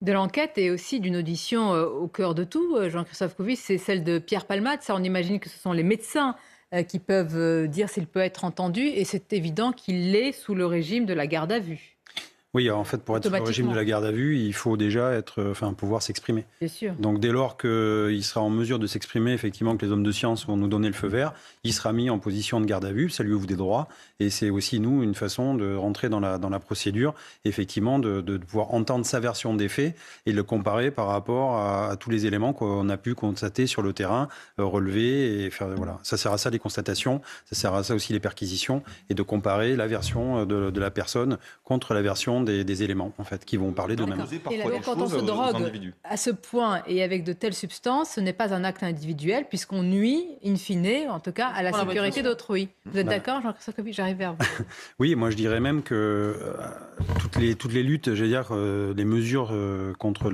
de l'enquête et aussi d'une audition au cœur de tout, Jean-Christophe Couvi, c'est celle de Pierre Palmade. Ça, on imagine que ce sont les médecins qui peuvent dire s'il peut être entendu, et c'est évident qu'il l'est sous le régime de la garde à vue. Oui, en fait, pour être sous le régime de la garde à vue, il faut déjà pouvoir s'exprimer. Bien sûr. Donc, dès lors qu'il sera en mesure de s'exprimer, effectivement, que les hommes de science vont nous donner le feu vert, il sera mis en position de garde à vue, ça lui ouvre des droits. Et c'est aussi, nous, une façon de rentrer dans la procédure, effectivement, de pouvoir entendre sa version des faits et le comparer par rapport à tous les éléments qu'on a pu constater sur le terrain, relever et faire. Voilà. Ça sert à ça, les constatations, ça sert à ça aussi, les perquisitions, et de comparer la version de la personne contre la version des éléments, en fait, qui vont parler d'eux-mêmes. Et là, quand on se drogue à ce point et avec de telles substances, ce n'est pas un acte individuel, puisqu'on nuit, in fine, en tout cas, à la sécurité d'autrui. Vous êtes d'accord, Jean-Christophe Couvi? J'arrive vers vous. Oui, moi je dirais même que toutes les luttes, j'allais dire, les mesures contre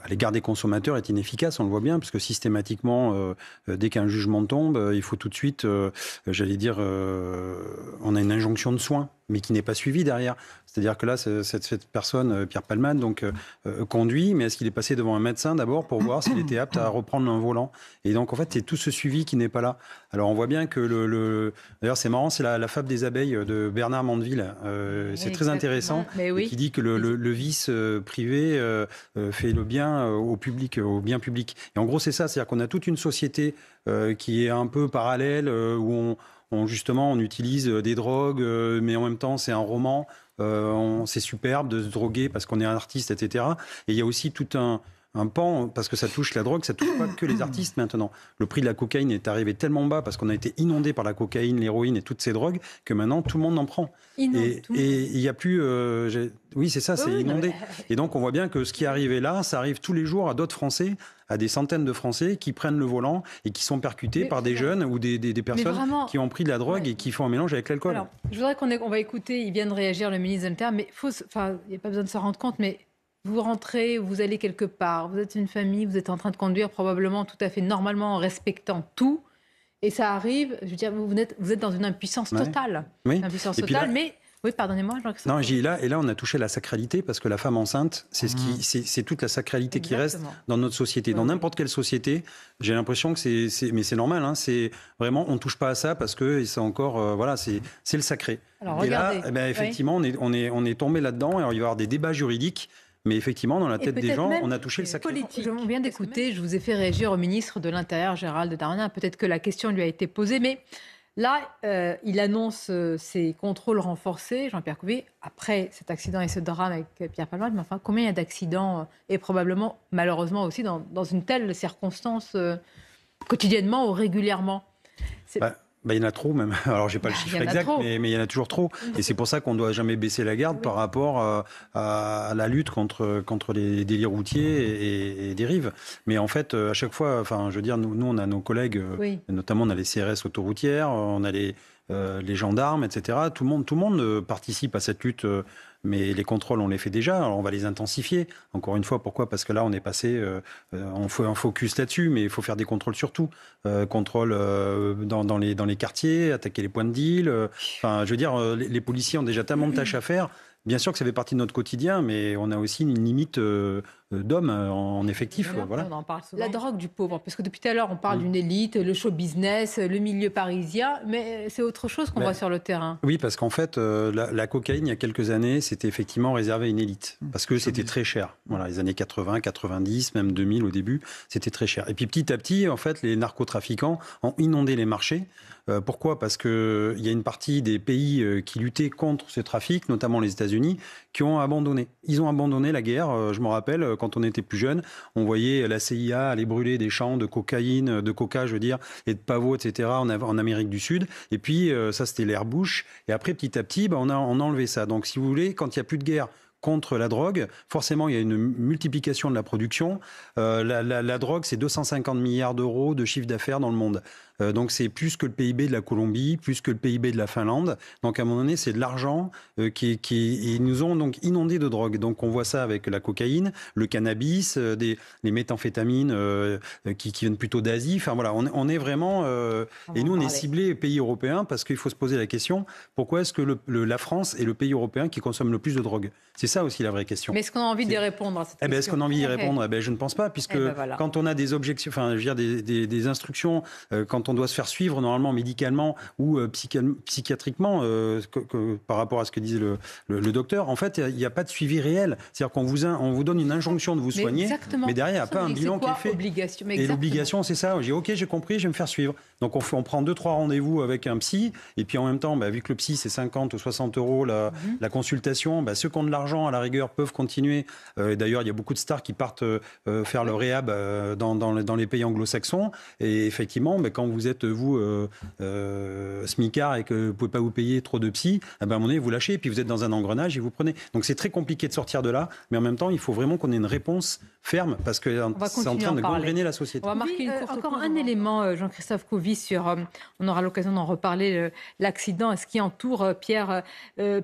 à l'égard des consommateurs est inefficace, on le voit bien, parce que systématiquement, dès qu'un jugement tombe, il faut tout de suite, on a une injonction de soins, mais qui n'est pas suivie derrière. C'est-à-dire que là, cette personne, Pierre Palmade, conduit, mais est-ce qu'il est passé devant un médecin d'abord pour voir s'il était apte à reprendre un volant? Et donc, en fait, c'est tout ce suivi qui n'est pas là. Alors, on voit bien que d'ailleurs, c'est marrant, c'est la fable des abeilles de Bernard Mandeville. C'est très intéressant, qui dit que le vice privé fait le bien au public, au bien public. Et en gros, c'est ça, c'est-à-dire qu'on a toute une société qui est un peu parallèle, où justement, on utilise des drogues, mais en même temps, c'est un roman. C'est superbe de se droguer parce qu'on est un artiste, etc. Et il y a aussi tout un pan, parce que ça touche la drogue, ça touche pas que les artistes maintenant. Le prix de la cocaïne est arrivé tellement bas parce qu'on a été inondé par la cocaïne, l'héroïne et toutes ces drogues que maintenant tout le monde en prend. Et il n'y a plus... oui, c'est ça, c'est inondé. Et donc on voit bien que ce qui est arrivé là, ça arrive tous les jours à d'autres Français, à des centaines de Français qui prennent le volant et qui sont percutés par des jeunes ou des personnes qui ont pris de la drogue et qui font un mélange avec l'alcool. Alors, je voudrais qu'on va écouter, il vient de réagir, le ministre de l'Intérieur, mais il n'y a pas besoin de se rendre compte, mais vous rentrez, vous allez quelque part, vous êtes une famille, vous êtes en train de conduire probablement tout à fait normalement en respectant tout, et ça arrive, je veux dire, vous êtes dans une impuissance totale. Oui. Impuissance totale, mais... Oui, pardonnez-moi, Jean-Christophe. Non, là, on a touché la sacralité, parce que la femme enceinte, c'est toute la sacralité qui reste dans notre société. Dans n'importe quelle société, j'ai l'impression que mais c'est normal, hein, c'est vraiment, on touche pas à ça parce que c'est encore, c'est le sacré. Alors, et regardez, là, effectivement, on est tombé là-dedans. Alors, il va y avoir des débats juridiques. Mais effectivement, dans la tête des gens, on a touché le sacré. Je viens d'écouter, je vous ai fait réagir au ministre de l'Intérieur, Gérald Darmanin. Peut-être que la question lui a été posée, mais là, il annonce ses contrôles renforcés, Jean-Pierre Couvi, après cet accident et ce drame avec Pierre Palmade. Mais enfin, combien il y a d'accidents et probablement, malheureusement aussi, dans une telle circonstance quotidiennement ou régulièrement? Il y en a trop même. Alors, j'ai pas le chiffre exact, mais il y en a toujours trop. Et c'est pour ça qu'on ne doit jamais baisser la garde par rapport à la lutte contre les délits routiers et dérives. Mais en fait, à chaque fois, je veux dire, nous on a nos collègues, notamment on a les CRS autoroutières, on a les gendarmes, etc. Tout le monde participe à cette lutte. Mais les contrôles, on les fait déjà. Alors on va les intensifier. Encore une fois, pourquoi? Parce que là, on est passé, on fait un focus là-dessus, mais il faut faire des contrôles surtout. Contrôles dans les quartiers, attaquer les points de deal. Je veux dire, les policiers ont déjà tellement de tâches à faire. Bien sûr que ça fait partie de notre quotidien, mais on a aussi une limite d'hommes en effectif. On en parle souvent. La drogue du pauvre, parce que depuis tout à l'heure, on parle d'une élite, le show business, le milieu parisien, mais c'est autre chose qu'on voit sur le terrain. Oui, parce qu'en fait, la cocaïne, il y a quelques années, c'était effectivement réservé à une élite, parce que c'était très cher. Voilà, les années 80, 90, même 2000 au début, c'était très cher. Et puis petit à petit, en fait, les narcotrafiquants ont inondé les marchés. Pourquoi? Parce qu'il y a une partie des pays qui luttaient contre ce trafic, notamment les États-Unis, qui ont abandonné. Ils ont abandonné la guerre. Je me rappelle, quand on était plus jeune, on voyait la CIA aller brûler des champs de cocaïne, de coca, je veux dire, et de pavot, etc., en Amérique du Sud. Et puis, ça, c'était l'ère Bush. Et après, petit à petit, on a enlevé ça. Donc, si vous voulez, quand il n'y a plus de guerre contre la drogue, forcément, il y a une multiplication de la production. La drogue, c'est 250 milliards d'euros de chiffre d'affaires dans le monde. Donc c'est plus que le PIB de la Colombie, plus que le PIB de la Finlande. Donc à un moment donné, c'est de l'argent ils nous ont donc inondés de drogue. Donc on voit ça avec la cocaïne, le cannabis, les méthamphétamines qui viennent plutôt d'Asie. Enfin voilà, on est vraiment... et nous, on est ciblés pays européens parce qu'il faut se poser la question, pourquoi est-ce que la France est le pays européen qui consomme le plus de drogue? C'est ça aussi la vraie question. Mais est-ce qu'on a envie d'y répondre à cette question? Est-ce qu'on a envie d'y répondre? Je ne pense pas, puisque quand on a des objections, enfin, je veux dire, des instructions, quand on doit se faire suivre normalement médicalement ou psychiatriquement, par rapport à ce que disait le docteur, en fait, il n'y a pas de suivi réel. C'est-à-dire qu'on vous donne une injonction de vous soigner, mais derrière, il n'y a pas un bilan qui est fait. Et l'obligation, c'est ça. J'ai OK, j'ai compris, je vais me faire suivre. Donc on prend 2-3 rendez-vous avec un psy, et puis en même temps, vu que le psy c'est 50 ou 60 euros la consultation, ceux qui ont de l'argent à la rigueur peuvent continuer. D'ailleurs, il y a beaucoup de stars qui partent faire le réhab dans les pays anglo-saxons. Et effectivement, quand vous êtes vous smicard et que vous ne pouvez pas vous payer trop de psy, à un moment donné vous lâchez, et puis vous êtes dans un engrenage et vous prenez. Donc c'est très compliqué de sortir de là, mais en même temps, il faut vraiment qu'on ait une réponse ferme parce que c'est en train de gangréner la société. On va marquer encore un élément, Jean-Christophe Couvi, on aura l'occasion d'en reparler, l'accident et ce qui entoure Pierre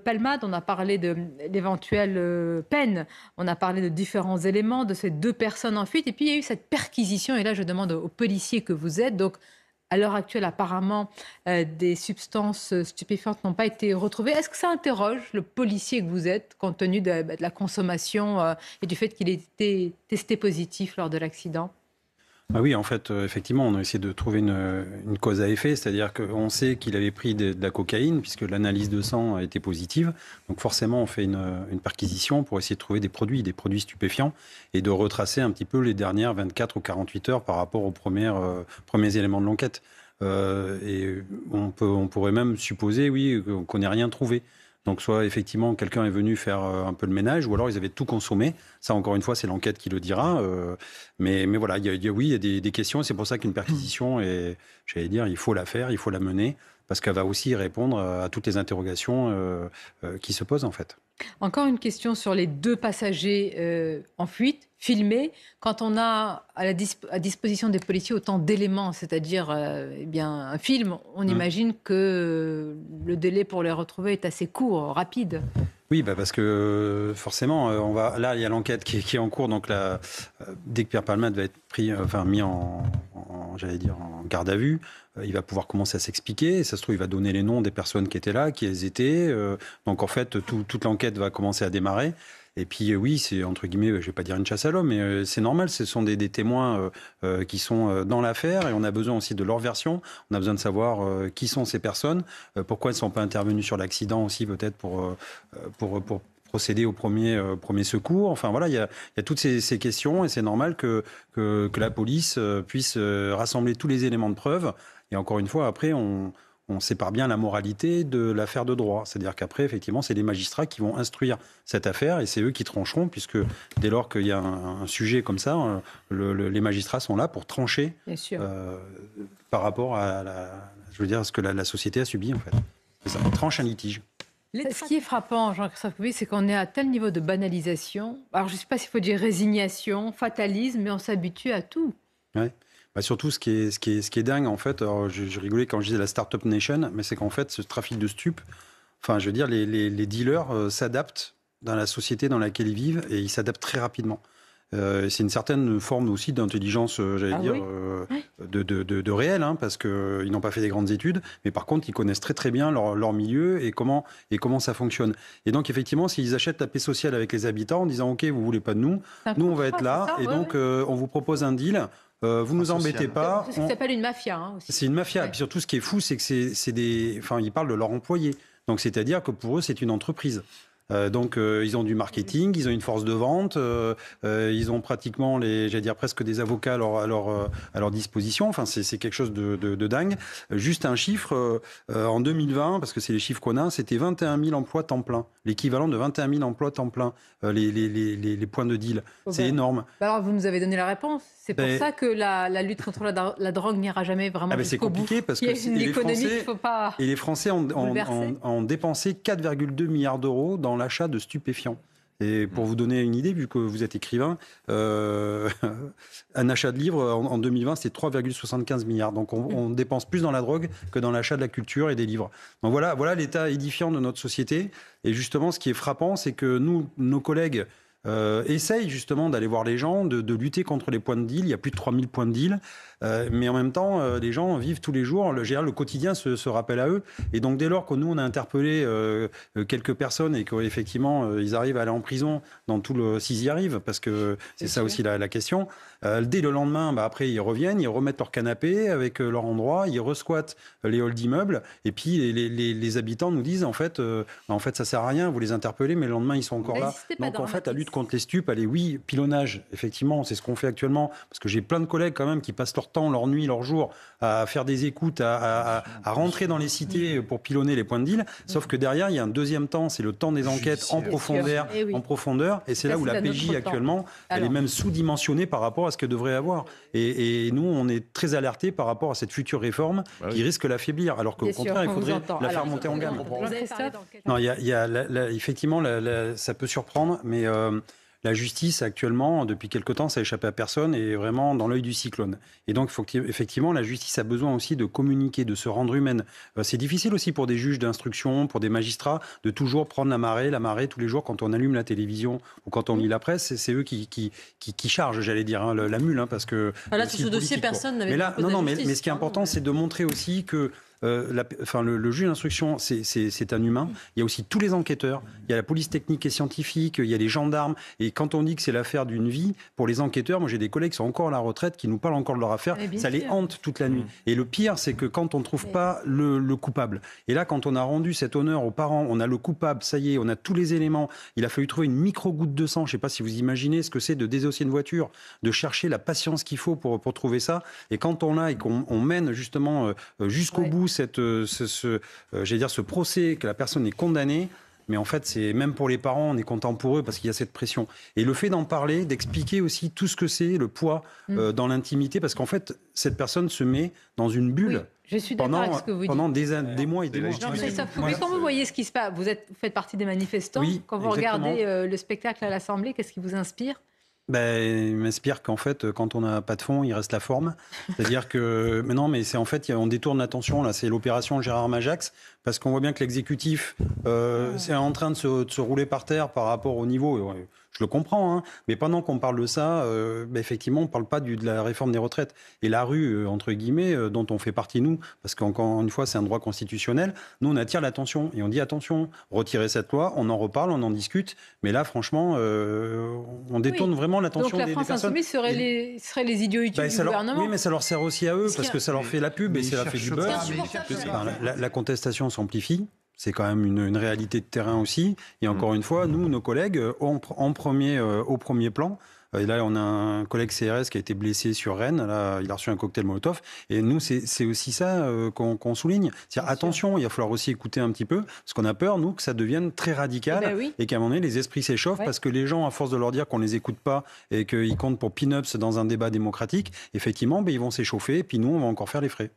Palmade. On a parlé de l'éventuelle peine, on a parlé de différents éléments, de ces 2 personnes en fuite, et puis il y a eu cette perquisition, et là je demande aux policiers que vous êtes, donc à l'heure actuelle apparemment des substances stupéfiantes n'ont pas été retrouvées. Est-ce que ça interroge le policier que vous êtes, compte tenu de la consommation et du fait qu'il ait été testé positif lors de l'accident? Oui, en fait, effectivement, on a essayé de trouver une cause à effet, c'est-à-dire qu'on sait qu'il avait pris de la cocaïne, puisque l'analyse de sang a été positive. Donc forcément, on fait une perquisition pour essayer de trouver des produits stupéfiants, et de retracer un petit peu les dernières 24 ou 48 heures par rapport aux premiers éléments de l'enquête. Et on pourrait même supposer, oui, qu'on n'ait rien trouvé. Donc soit effectivement quelqu'un est venu faire un peu le ménage, ou alors ils avaient tout consommé. Ça, encore une fois, c'est l'enquête qui le dira. Mais voilà, il y a des questions. C'est pour ça qu'une perquisition, j'allais dire, il faut la faire, il faut la mener, parce qu'elle va aussi répondre à toutes les interrogations qui se posent en fait. Encore une question sur les 2 passagers en fuite, filmés. Quand on a à disposition des policiers autant d'éléments, c'est-à-dire un film, on imagine que le délai pour les retrouver est assez court, rapide. Oui, parce que forcément, là, il y a l'enquête qui est en cours. Donc là, dès que Pierre Palmade va être mis en garde à vue, il va pouvoir commencer à s'expliquer. Et ça se trouve, il va donner les noms des personnes qui étaient là, qui elles étaient. Donc en fait, toute l'enquête va commencer à démarrer. Et puis oui, c'est entre guillemets, je ne vais pas dire une chasse à l'homme, mais c'est normal, ce sont des témoins qui sont dans l'affaire, et on a besoin aussi de leur version. On a besoin de savoir qui sont ces personnes, pourquoi elles ne sont pas intervenues sur l'accident aussi, peut-être pour procéder au premier secours. Enfin voilà, il y a toutes ces questions, et c'est normal que la police puisse rassembler tous les éléments de preuve. Et encore une fois, après, on sépare bien la moralité de l'affaire de droit. C'est-à-dire qu'après, effectivement, c'est les magistrats qui vont instruire cette affaire, et c'est eux qui trancheront, puisque dès lors qu'il y a un sujet comme ça, les magistrats sont là pour trancher par rapport à ce que la société a subi, en fait. C'est ça, on tranche un litige. Ce qui est frappant, Jean-Christophe Couvi, c'est qu'on est à tel niveau de banalisation. Alors, je ne sais pas s'il faut dire résignation, fatalisme, mais on s'habitue à tout. Oui. Surtout, ce qui est dingue, en fait, alors je rigolais quand je disais la Startup Nation, mais c'est qu'en fait, ce trafic de stupes, enfin, je veux dire, les dealers s'adaptent dans la société dans laquelle ils vivent, et ils s'adaptent très rapidement. C'est une certaine forme aussi d'intelligence, de réel, parce qu'ils n'ont pas fait des grandes études, mais par contre, ils connaissent très très bien leur milieu et comment ça fonctionne. Et donc, effectivement, s'ils achètent la paix sociale avec les habitants en disant « Ok, vous ne voulez pas de nous on va être là, et donc on vous propose un deal ». Vous nous embêtez pas. C'est ce qui s'appelle une mafia. Aussi. C'est une mafia. Ouais. Et puis surtout, ce qui est fou, c'est que ils parlent de leurs employés. Donc, c'est-à-dire que pour eux, c'est une entreprise. Donc, ils ont du marketing, ils ont une force de vente, ils ont pratiquement presque des avocats à leur disposition. Enfin, c'est quelque chose de dingue. Juste un chiffre, en 2020, parce que c'est les chiffres qu'on a, c'était 21 000 emplois temps plein. L'équivalent de 21 000 emplois temps plein, les points de deal. C'est énorme. Alors, vous nous avez donné la réponse. C'est pour ça que la lutte contre la drogue n'ira jamais vraiment jusqu'au bout. C'est compliqué parce que les Français ont dépensé 4,2 milliards d'euros dans l'achat de stupéfiants. Et pour vous donner une idée, vu que vous êtes écrivain, un achat de livres en 2020, c'était 3,75 milliards. Donc on dépense plus dans la drogue que dans l'achat de la culture et des livres. Donc voilà l'état édifiant de notre société. Et justement, ce qui est frappant, c'est que nos collègues essayent justement d'aller voir les gens, de lutter contre les points de deal. Il y a plus de 3000 points de deal. Mais en même temps, les gens vivent tous les jours. Le quotidien se rappelle à eux. Et donc, dès lors que nous, on a interpellé quelques personnes et qu'effectivement, ils arrivent à aller en prison s'ils y arrivent, parce que c'est ça aussi la question. Dès le lendemain, après, ils reviennent, ils remettent leur canapé avec leur endroit, ils resquattent les halls d'immeubles. Et puis, les habitants nous disent, en fait, ça sert à rien, vous les interpellez, mais le lendemain, ils sont encore là. Donc, en fait, la lutte contre les stupes, pilonnage, effectivement, c'est ce qu'on fait actuellement. Parce que j'ai plein de collègues, quand même, qui passent leur temps, leur nuit, leur jour, à faire des écoutes, à rentrer dans les cités pour pilonner les points de deal. Sauf que derrière, il y a un deuxième temps, c'est le temps des enquêtes en profondeur. Et c'est là où la PJ, actuellement, elle est même sous-dimensionnée par rapport à ce qu'elle devrait avoir. Et nous, on est très alertés par rapport à cette future réforme qui risque de l'affaiblir. Alors qu'au contraire, il faudrait la faire monter en gamme. Non, effectivement, ça peut surprendre, mais la justice, actuellement, depuis quelque temps, ça n'a échappé à personne, et est vraiment dans l'œil du cyclone. Et donc, effectivement, la justice a besoin aussi de communiquer, de se rendre humaine. C'est difficile aussi pour des juges d'instruction, pour des magistrats, de toujours prendre la marée tous les jours quand on allume la télévision ou quand on lit la presse. C'est eux qui chargent, j'allais dire, la mule, parce que... Là, sur ce dossier, personne n'avait... Mais ce qui est important, c'est de montrer aussi que le juge d'instruction, c'est un humain. Il y a aussi tous les enquêteurs. Il y a la police technique et scientifique. Il y a les gendarmes. Et quand on dit que c'est l'affaire d'une vie, pour les enquêteurs, moi j'ai des collègues qui sont encore à la retraite, qui nous parlent encore de leur affaire. Ça les hante toute la nuit. Et le pire, c'est que quand on ne trouve pas le coupable. Et là, quand on a rendu cet honneur aux parents, on a le coupable, ça y est, on a tous les éléments. Il a fallu trouver une micro-goutte de sang. Je ne sais pas si vous imaginez ce que c'est de désossier une voiture, de chercher la patience qu'il faut pour trouver ça. Et quand on l'a et qu'on mène justement jusqu'au bout ce procès, que la personne est condamnée, mais en fait, c'est même pour les parents, on est content pour eux parce qu'il y a cette pression. Et le fait d'en parler, d'expliquer aussi tout ce que c'est, le poids dans l'intimité, parce qu'en fait, cette personne se met dans une bulle. Oui, je suis d'accord avec ce que vous dites. Des mois et des mois. Mais quand vous voyez ce qui se passe, vous faites partie des manifestants, quand vous regardez le spectacle à l'Assemblée, qu'est-ce qui vous inspire ? Il m'inspire qu'en fait, quand on n'a pas de fond, il reste la forme. C'est-à-dire que... Mais non, mais c'est en fait, on détourne l'attention. Là, c'est l'opération Gérard Majax, parce qu'on voit bien que l'exécutif c'est en train de se rouler par terre par rapport au niveau... Je le comprends, hein, mais pendant qu'on parle de ça, effectivement, on ne parle pas de la réforme des retraites. Et la rue, entre guillemets, dont on fait partie, nous, parce qu'encore une fois, c'est un droit constitutionnel, nous, on attire l'attention. Et on dit, attention, retirez cette loi, on en reparle, on en discute. Mais là, franchement, on détourne vraiment l'attention des personnes. Donc la France insoumise serait les idiots utiles du gouvernement. Oui, mais ça leur sert aussi à eux, parce que ça leur fait la pub et ça leur fait du buzz. La contestation s'amplifie. C'est quand même une réalité de terrain aussi. Et encore une fois, nous, nos collègues, au premier plan. Et là, on a un collègue CRS qui a été blessé sur Rennes. Là, il a reçu un cocktail Molotov. Et nous, c'est aussi ça qu'on souligne. C'est-à-dire, attention, il va falloir aussi écouter un petit peu, parce qu'on a peur, nous, que ça devienne très radical et qu'à un moment donné, les esprits s'échauffent parce que les gens, à force de leur dire qu'on les écoute pas et qu'ils comptent pour pin-ups dans un débat démocratique, effectivement, ils vont s'échauffer et puis nous, on va encore faire les frais.